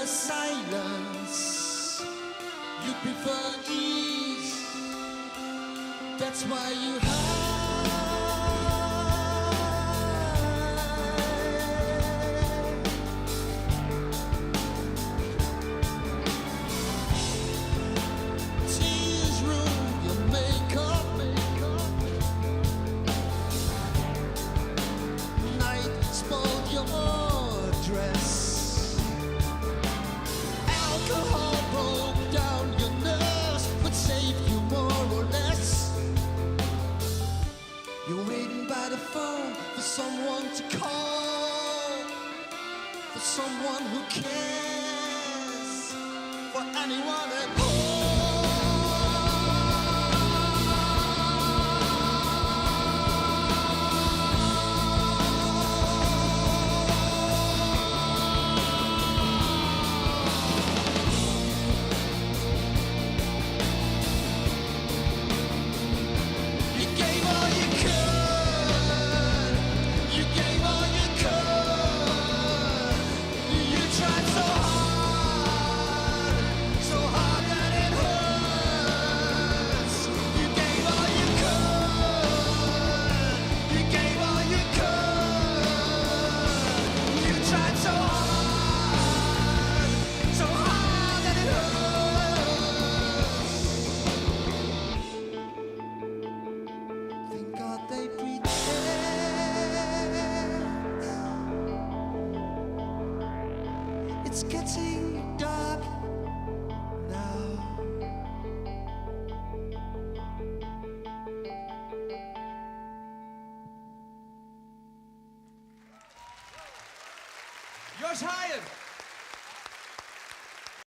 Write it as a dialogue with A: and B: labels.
A: Silence, you prefer ease, that's why you hide. Tears ruin your makeup, night spoiled your dress. Alcohol broke down your nerves, but saved you more or less. You're waiting by the phone for someone to call, for someone who cares, for anyone at all. It's getting dark now.
B: Josh Haaien.